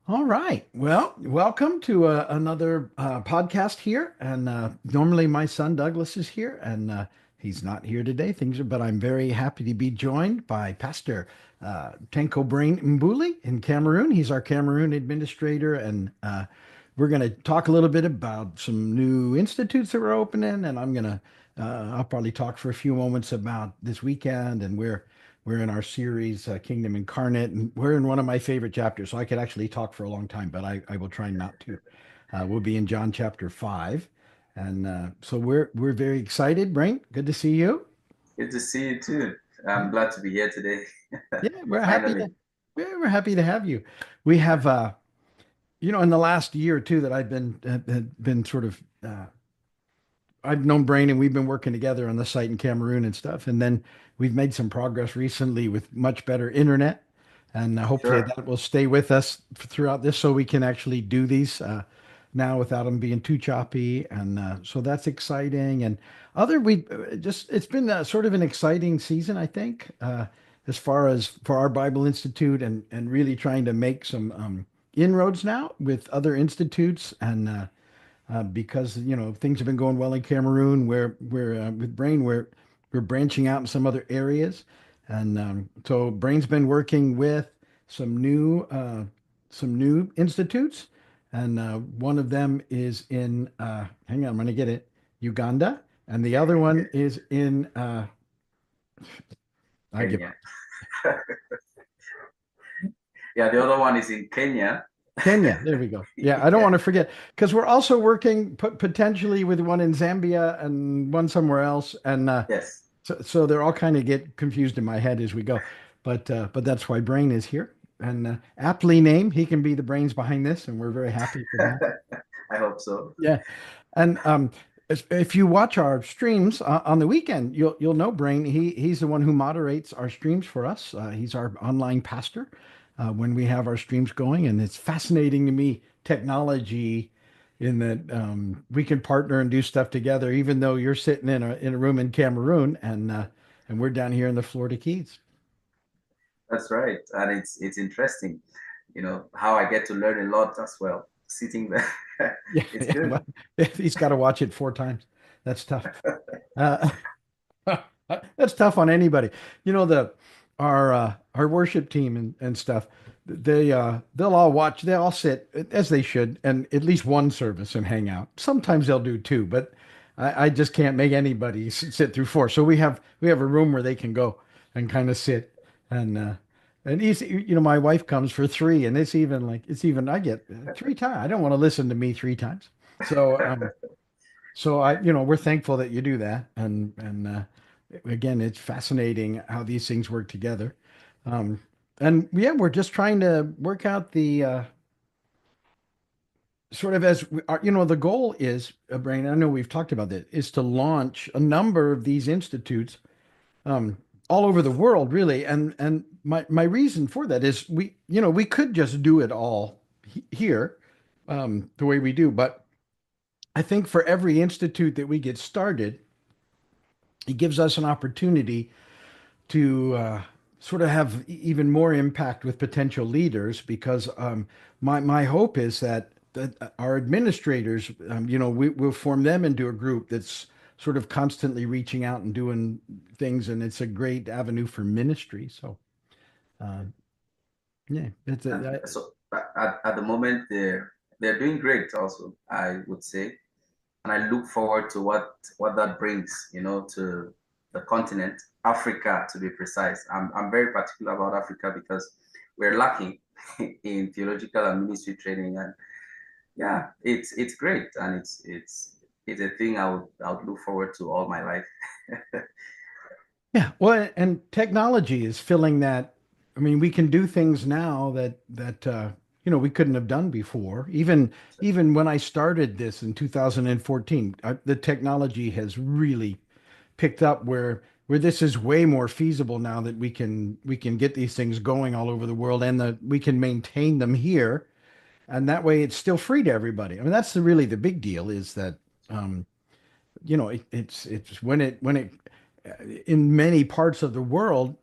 All right. Well, welcome to another podcast here. And normally my son Douglas is here, and he's not here today. But I'm very happy to be joined by Pastor Tenko Brain Mbuli in Cameroon. He's our Cameroon administrator, and we're going to talk a little bit about some new institutes that we're opening. And I'll probably talk for a few moments about this weekend and we're in our series, Kingdom Incarnate, and we're in one of my favorite chapters. So I could actually talk for a long time, but I will try not to. We'll be in John chapter 5. And so we're very excited. Brain, good to see you. Good to see you too. I'm glad to be here today. Yeah, we're happy Finally. to we're happy to have you. We have in the last year or two that I've been sort of I've known Brain and we've been working together on the site in Cameroon and stuff. And then we've made some progress recently with much better internet. And hopefully Sure. that will stay with us throughout this so we can actually do these now without them being too choppy. And so that's exciting. And it's been sort of an exciting season, I think, as far as for our Bible Institute and really trying to make some inroads now with other institutes and because things have been going well in Cameroon, where we're with Brain, we're branching out in some other areas, and so Brain's been working with some new uh, some new institutes, and one of them is in hang on, I'm going to get it, Uganda, and the other one is in I give Kenya. up. Yeah, the other one is in Kenya. Kenya. There we go. Yeah, I don't Yeah. want to forget because we're also working potentially with one in Zambia and one somewhere else, and Yes. so they're all kind of get confused in my head as we go. But that's why Brain is here. And aptly named, he can be the brains behind this, and we're very happy for that. I hope so. Yeah. And if you watch our streams on the weekend, you'll know Brain. He's the one who moderates our streams for us. He's our online pastor when we have our streams going, and it's fascinating to me technology in that we can partner and do stuff together, even though you're sitting in a room in Cameroon and we're down here in the Florida Keys. That's right. And it's interesting, how I get to learn a lot as well. Sitting there. Yeah, It's yeah, good. well, he's got to watch it 4 times. That's tough. Uh, that's tough on anybody. Our worship team and stuff. They'll all watch. They all sit as they should, and at least one service and hang out. Sometimes they'll do two, but I just can't make anybody sit through 4. So we have a room where they can go and kind of sit and uh, and my wife comes for 3, and it's even I get 3 times. I don't want to listen to me 3 times. So we're thankful that you do that, and again, it's fascinating how these things work together. Um, and yeah, we're just trying to work out the sort of as the goal is, Brain. I know we've talked about that, is to launch a number of these institutes um, all over the world, really. And my reason for that is we could just do it all here the way we do, but I think for every institute that we get started, it gives us an opportunity to sort of have even more impact with potential leaders because my hope is that our administrators, we'll form them into a group that's sort of constantly reaching out and doing things, and it's a great avenue for ministry. So, uh, yeah, And so at the moment they're doing great also, I would say. And I look forward to what that brings, to the continent, Africa to be precise. I'm very particular about Africa because we're lacking in theological and ministry training, and yeah, it's great, and it's a thing I would look forward to all my life. yeah. Well, and technology is filling that. I mean, we can do things now that we couldn't have done before. Even when I started this in 2014, the technology has really picked up where this is way more feasible now that we can get these things going all over the world and that we can maintain them here, and that way it's still free to everybody. I mean, that's really the big deal is that um, it's when it in many parts of the world.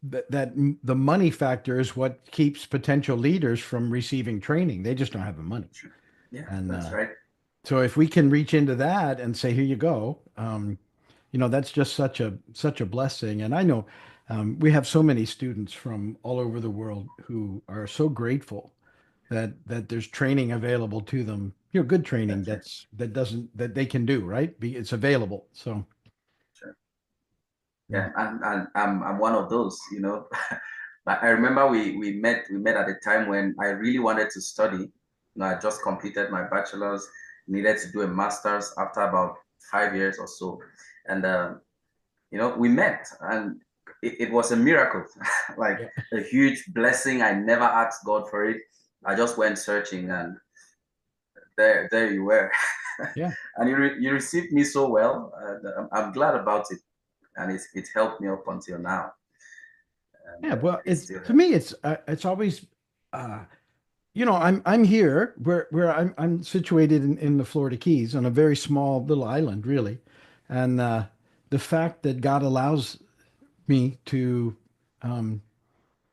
that the money factor is what keeps potential leaders from receiving training. They just don't have the money. Sure. Yeah, And that's right. so if we can reach into that and say, here you go, that's just such a blessing. And I know we have so many students from all over the world who are so grateful that there's training available to them. Good training That's right. that they can do, right? It's available. So Sure. yeah, Yeah, and I'm one of those, you know. But I remember we met at a time when I really wanted to study. I just completed my bachelor's, needed to do a master's after about 5 years or so. And we met and it was a miracle, like yeah, a huge blessing. I never asked God for it. I just went searching and there you were. yeah, And you received me so well. And I'm glad about it. And it's helped me up until now. And yeah. Well, it it's still to helps. me, it's always, uh, I'm here where I'm situated in the Florida Keys on a very small little island, really, and the fact that God allows me to um,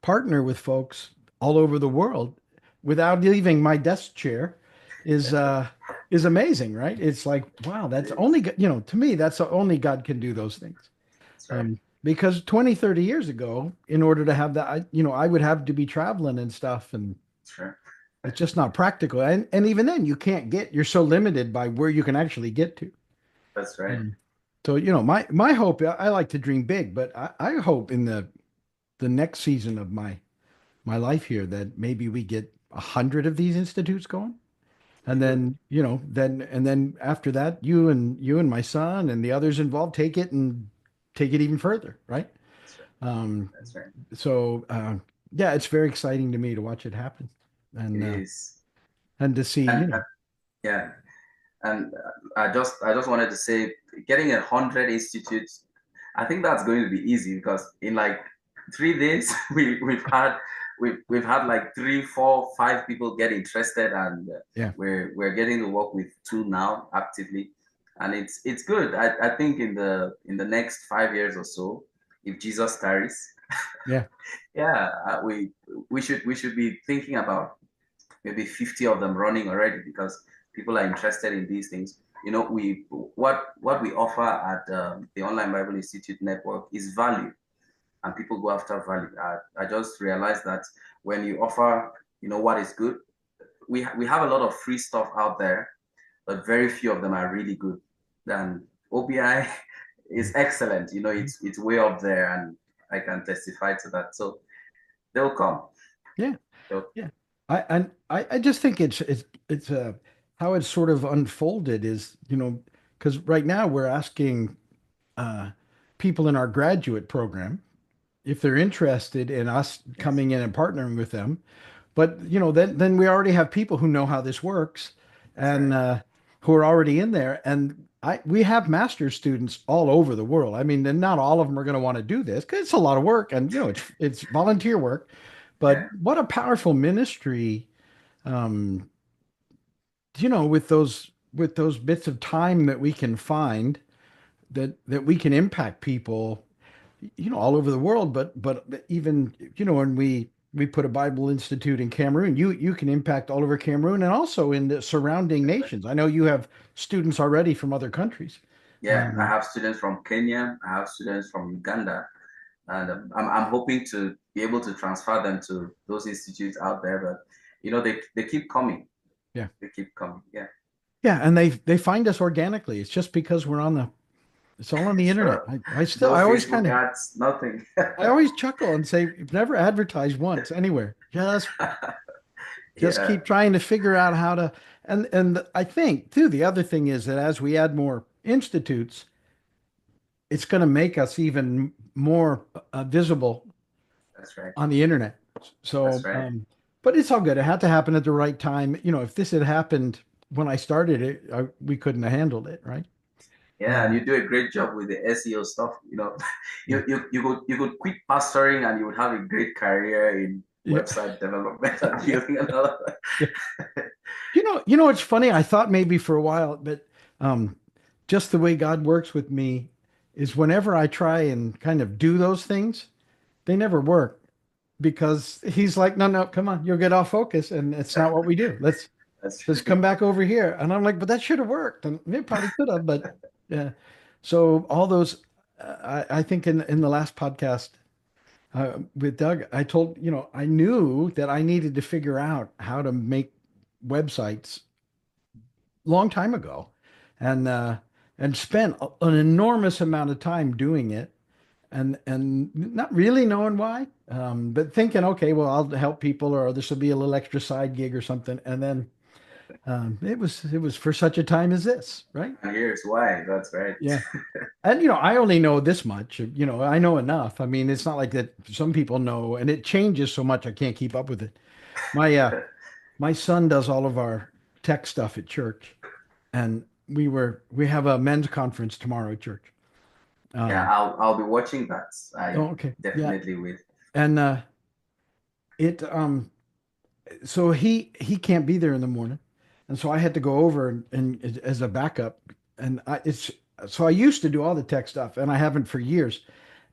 partner with folks all over the world without leaving my desk chair is uh is amazing, right? It's like, wow, It that's is. only to me that's only God can do those things. That's right. Because 20, 30 years ago, in order to have that, I would have to be traveling and stuff, and Sure. it's just not practical. And even then, you're so limited by where you can actually get to. That's right. Um, so, my hope, I like to dream big, but I hope in the next season of my life here that maybe we get 100 of these institutes going. Be And good. then after that, you and my son and the others involved take it even further, right? That's right. Um, That's right. so yeah, it's very exciting to me to watch it happen, It and is. to see, And yeah, and I just wanted to say, getting 100 institutes, I think that's going to be easy because in like 3 days we've had like three, four, five people get interested, and yeah, we're getting to work with two now actively, and it's good. I think in the next 5 years or so, if Jesus tarries, yeah, yeah, we should be thinking about maybe 50 of them running already because people are interested in these things. What we offer at the Online Bible Institute network is value, and people go after value. I just realized that when you offer, what is good, we have a lot of free stuff out there, but very few of them are really good. And OBI is excellent. It's way up there, and I can testify to that. So they'll come. yeah, They'll, yeah. I just think it's how it's sort of unfolded is, because right now we're asking uh, people in our graduate program if they're interested in us yes, coming in and partnering with them. But then we already have people who know how this works that's right. and who are already in there. And we have master's students all over the world. I mean, then not all of them are going to want to do this because it's a lot of work and it's volunteer work. But Yeah, what a powerful ministry, um, with those bits of time that we can find that we can impact people all over the world, but even, when we put a Bible Institute in Cameroon, you can impact all over Cameroon and also in the surrounding that's right. nations. I know you have students already from other countries. Yeah, I Um, have students from Kenya, I have students from Uganda, and I'm hoping to be able to transfer them to those institutes out there. But they keep coming. yeah, They keep coming. Yeah, yeah, and they find us organically. It's just because it's all on the internet. sure. No I always Facebook ads, nothing. I always chuckle and say, "You've never advertised once anywhere. Just Yeah, keep trying to figure out how to." And I think too, the other thing is that as we add more institutes, it's going to make us even more visible that's right. on the internet. That's So, right. but it's all good. It had to happen at the right time. If this had happened when I started it, we couldn't have handled it, right? Yeah, and Um, you do a great job with the SEO stuff. yeah, You could quit pastoring and you would have a great career in yeah, website development and yeah, building another. yeah. It's funny. I thought maybe for a while, but um, just the way God works with me is whenever I try and kind of do those things. they never work because he's like, no, no, come on, you'll get off focus, and it's not what we do. That's Let's true. come back over here. And I'm like, but that should have worked, and it probably could have, but yeah. So all those, I think in the last podcast with Doug, I told, I knew that I needed to figure out how to make websites long time ago, and spent an enormous amount of time doing it, and not really knowing why, but thinking, okay, well, I'll help people, or this will be a little extra side gig or something, and then it was for such a time as this, right? And here's why. That's right. Yeah. And I only know this much. I know enough. I mean, it's not like that some people know, and it changes so much I can't keep up with it. My son does all of our tech stuff at church, and we have a men's conference tomorrow at church. Yeah, Um, I'll be watching that. I oh, okay. Yeah. definitely will. And it so he can't be there in the morning, and so I had to go over and as a backup, and it's so I used to do all the tech stuff, and I haven't for years.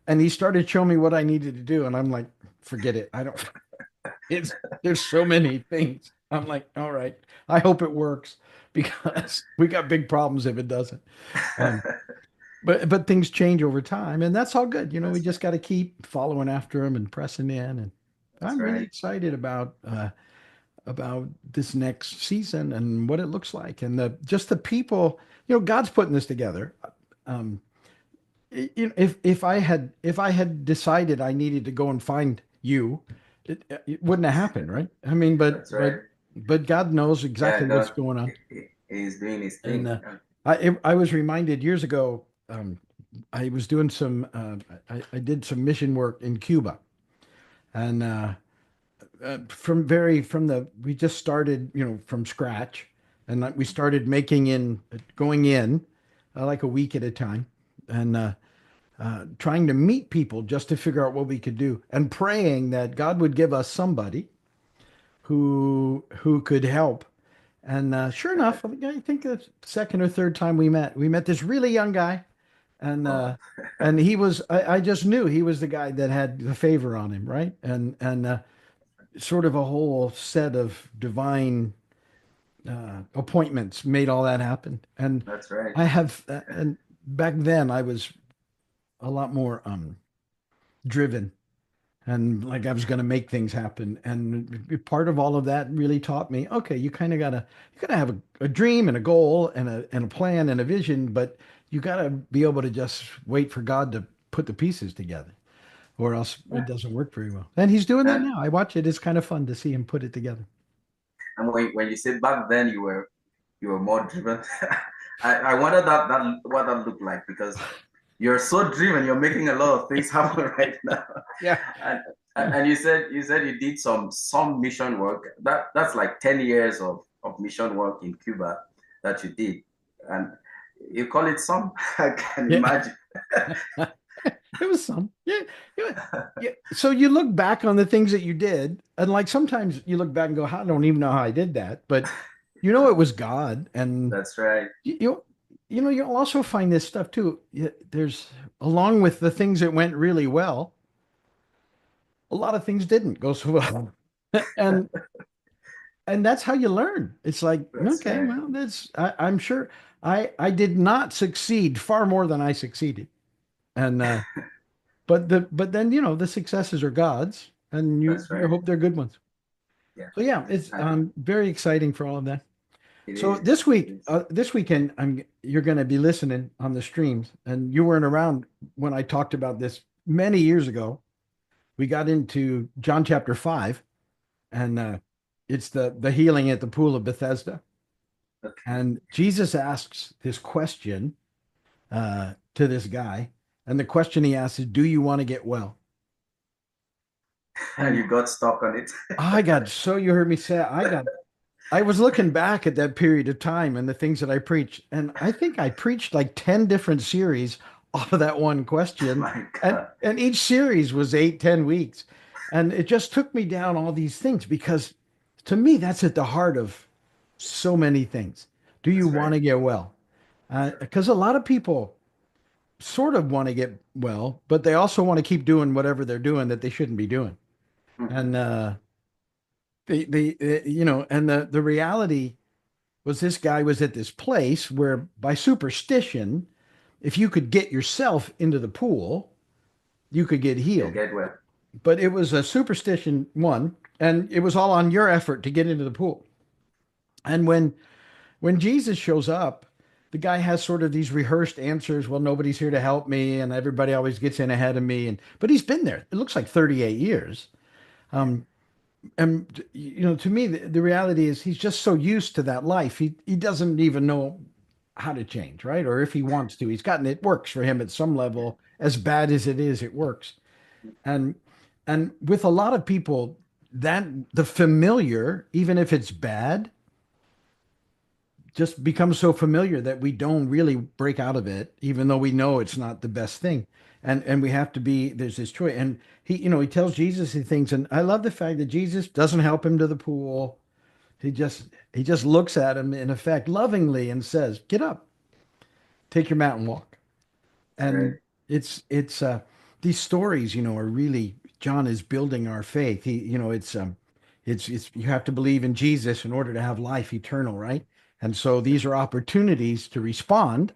And he started showing me what I needed to do, and I'm like, forget it. I don't. It's there's so many things. I'm like, all right. I hope it works because we got big problems if it doesn't. Um, but things change over time, and that's all good. We That's just got to keep following after them and pressing in. And that's I'm really right. excited about this next season and what it looks like, and the people. God's putting this together. Um, if I had decided I needed to go and find you, it wouldn't have happened, right? I mean, but That's but right. but God knows Yeah, exactly what's God going on. is doing his And thing. I was reminded years ago. I was doing I did some mission work in Cuba, and from the we just started, from scratch, and we started going in like a week at a time, and trying to meet people just to figure out what we could do, and praying that God would give us somebody who could help. And sure enough, I think the second or third time we met this really young guy, and Oh, he was I just knew he was the guy that had the favor on him, right? And sort of a whole set of divine appointments made all that happen. And that's right. and back then I was a lot more driven, and like I was going to make things happen. And part of all of that really taught me, okay, you gotta have a dream and a goal and a plan and a vision, but you gotta be able to just wait for God to put the pieces together, or else Yeah. it doesn't work very well. And he's doing that And now. I watch it. It's kind of fun to see him put it together. and when you say back then you were more driven, I wonder that what that looked like because you're so driven, you're making a lot of things happen right now. Yeah. And Yeah. and you said you did some mission work. That's like 10 years of mission work in Cuba that you did. And you call it some? I can Yeah. imagine. It was some. Yeah. Yeah. Yeah. So you look back on the things that you did, and like sometimes you look back and go, I don't even know how I did that. But it was God. And That's right. you, you, you'll also find this stuff too. There's, along with the things that went really well, a lot of things didn't go so well. And that's how you learn. It's like, That's okay, right. well, I'm sure I did not succeed far more than I succeeded. And but then the successes are God's, and you That's you right. hope they're good ones. Yeah. So yeah, it's And very exciting for all of that. it So is. It is. this weekend, you're going to be listening on the streams, and you weren't around when I talked about this many years ago. We got into John chapter 5, and it's the healing at the pool of Bethesda, Okay. and Jesus asks this question to this guy, and the question he asks is, "Do you want to get well?" And And you got stuck on it. you heard me say it, I was looking back at that period of time and the things that I preached, and I think I preached like 10 different series off of that one question. My And God. each series was 8, 10 weeks. And it just took me down all these things because to me, that's at the heart of so many things. Do you That's want right. to get well? That's right. Because a lot of people sort of want to get well, but they also want to keep doing whatever they're doing that they shouldn't be doing. Mhm. And you know, and the reality was this guy was at this place where by superstition, if you could get yourself into the pool, you could get You can healed. get well. But it was a superstition one, and it was all on your effort to get into the pool. And when Jesus shows up, the guy has sort of these rehearsed answers. Well, nobody's here to help me, and everybody always gets in ahead of me. And but he's been there. It looks like 38 years. Um, and you know, to me, the reality is he's just so used to that life. He doesn't even know how to change, right? Or if he wants to. He's gotten it works for him at some level. As bad as it is, it works. And and with a lot of people, that the familiar, even if it's bad, just becomes so familiar that we don't really break out of it, even though we know it's not the best thing. And we have to be, there's this choice. And he, you know, he tells Jesus these things. And I love the fact that Jesus doesn't help him to the pool. He just looks at him in effect lovingly and says, "Get up, take your mat and walk." Right. And it's these stories, you know, are really John is building our faith. He, you know, it's you have to believe in Jesus in order to have life eternal, right? And so these are opportunities to respond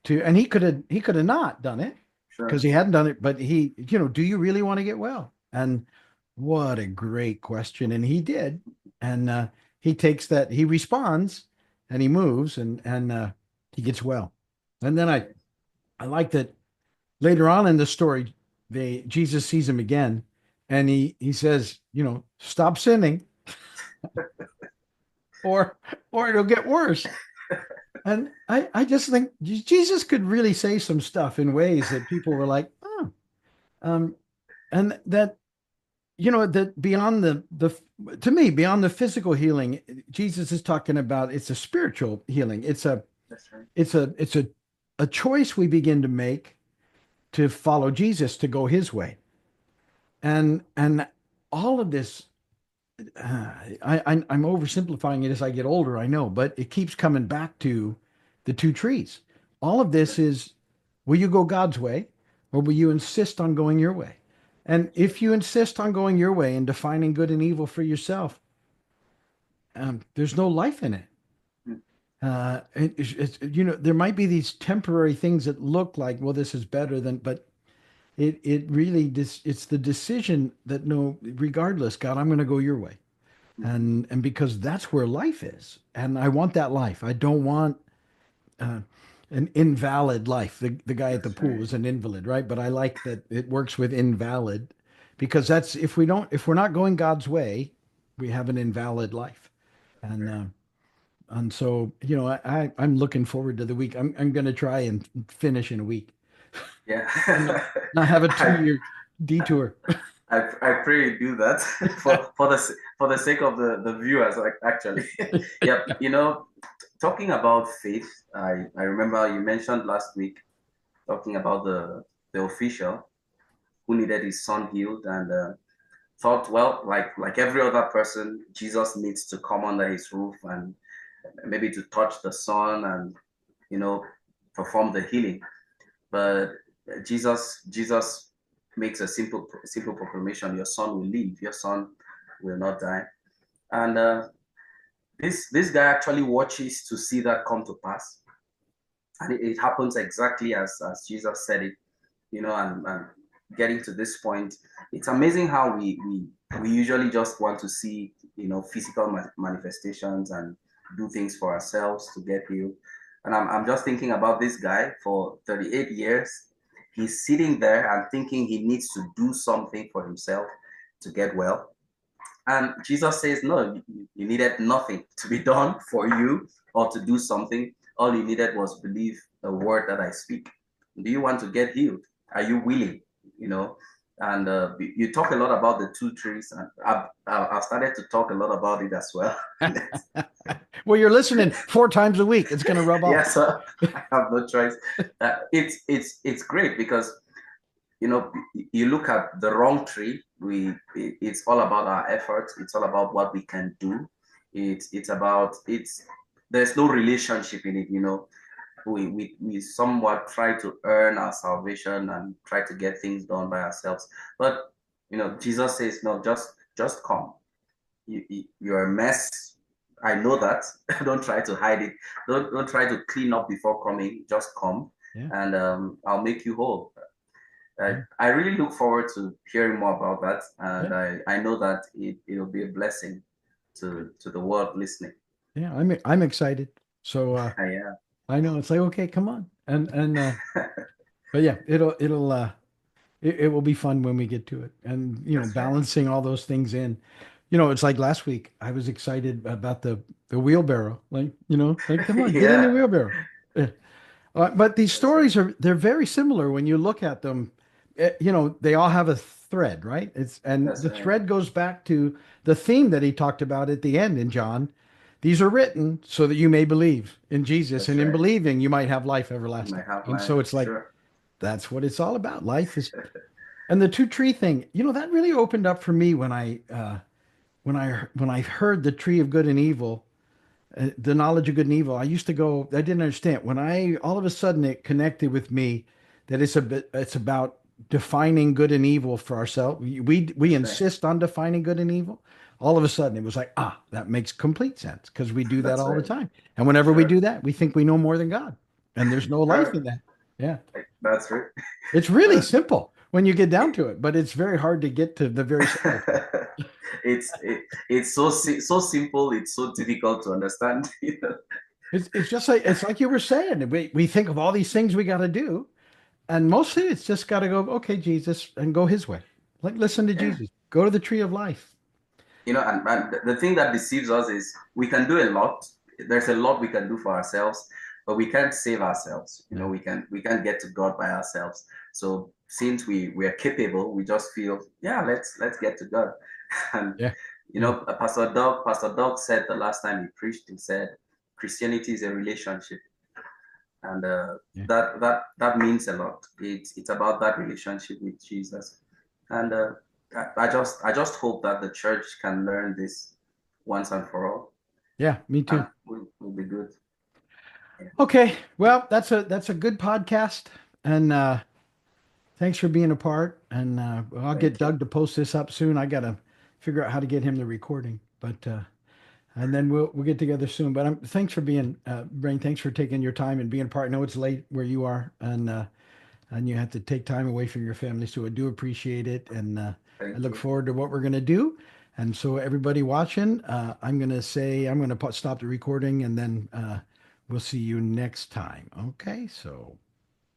to, and he could have not done it because Sure. he hadn't done it, but he, you know, do you really want to get well? And what a great question. And he did. And he takes that, he responds and he moves and he gets well. And then I like that later on in the story, Jesus sees him again and he says, you know, stop sinning or it'll get worse. And I just think Jesus could really say some stuff in ways that people were like, oh, um, and that, you know, that beyond to me, beyond the physical healing, Jesus is talking about it's a spiritual healing. That's right. It's a choice we begin to make to follow Jesus, to go his way. And all of this, I'm oversimplifying it as I get older, I know, but it keeps coming back to the two trees. All of this is, will you go God's way or will you insist on going your way? And if you insist on going your way and defining good and evil for yourself, there's no life in it. Mm. You know, there might be these temporary things that look like, well, this is better than, but it really, it's the decision that no, regardless, God, I'm going to go your way. Mhm. And because that's where life is, and I want that life. I don't want uh, an invalid life. The guy at the That's pool right. was an invalid, right? But I like that it works with invalid because that's if we're not going God's way, we have an invalid life. And Right. so, you know, I'm looking forward to the week. I'm going to try and finish in a week Yeah. and not have a I, 2 year detour. I pray you do that for the sake of the viewers, like actually. Yep. You know, talking about faith, I remember you mentioned last week talking about the official who needed his son healed and thought, well, like every other person, Jesus needs to come under his roof and maybe to touch the son and you know perform the healing. But Jesus makes a simple proclamation: your son will live, your son will not die. And this guy actually watches to see that come to pass, and it happens exactly as Jesus said it. You know, and getting to this point, it's amazing how we usually just want to see physical manifestations and do things for ourselves to get healed. And I'm just thinking about this guy for 38 years. He's sitting there and thinking he needs to do something for himself to get well. And Jesus says, no, you needed nothing to be done for you or to do something. All you needed was believe the word that I speak. Do you want to get healed? Are you willing? You know, and you talk a lot about the two trees, and I've started to talk a lot about it as well. Well, you're listening 4 times a week. It's going to rub Yeah, off. so I have no choice. It's great because you look at the wrong tree. It's all about our efforts. It's all about what we can do. It's about it's there's no relationship in it. we somewhat try to earn our salvation and try to get things done by ourselves. But Jesus says, no, just come. You're a mess. I know that. Don't try to hide it. Don't try to clean up before coming. Just come, Yeah. and I'll make you whole. Yeah. I really look forward to hearing more about that, Yeah. and I know that it'll be a blessing to the world listening. Yeah. I'm excited. So Yeah, I know it's like, okay, come on. But yeah, it will be fun when we get to it. And that's right. balancing all those things in. It's like last week I was excited about the wheelbarrow. Like come on, get in the Yeah, wheelbarrow. Yeah. But these that's right. stories they're very similar when you look at them. They all have a thread, right? And That's the right. thread goes back to the theme that he talked about at the end in John. These are written so that you may believe in Jesus, That's and in right. believing you might have life You everlasting. might have And life. so it's like Sure. that's what it's all about. Life is, and the two tree thing, that really opened up for me when I heard the tree of good and evil, the knowledge of good and evil. I used to go, I didn't understand. When I all of a sudden it connected with me that it's about defining good and evil for ourselves. We That's right. insist on defining good and evil. All of a sudden it was like, that makes complete sense because we do that That's all the right. time. And whenever we do Sure. that, we think we know more than God. And there's no life in Sure. that. Yeah. That's right. It's really But simple when you get down to it, but it's very hard to get to the very simple part. it's so simple. It's so difficult to understand. It's just like you were saying. We think of all these things we got to do, and mostly it's just got to go, okay, Jesus, and go His way. Like listen to Yeah. Jesus. Go to the tree of life. And the thing that deceives us is we can do a lot. There's a lot we can do for ourselves, but we can't save ourselves. Yeah, We can't get to God by ourselves. So since we are capable, we just feel, yeah, let's get to God. And yeah, yeah, Pastor Doug said the last time he preached, he said Christianity is a relationship, and yeah, that means a lot. It's about that relationship with Jesus, and I just hope that the church can learn this once and for all, yeah. Me and too. we'll be good. Yeah, Okay, well, that's a good podcast, and thanks for being a part. And I'll get thank you, Doug to post this up soon. I gotta figure out how to get him the recording, but and then we'll get together soon. But thanks for being Brain. Thanks for taking your time and being a part. I know it's late where you are, and you have to take time away from your family. So I do appreciate it, and I thank look you, forward to what we're gonna do. And so everybody watching, I'm gonna stop the recording, and then we'll see you next time. Okay, so.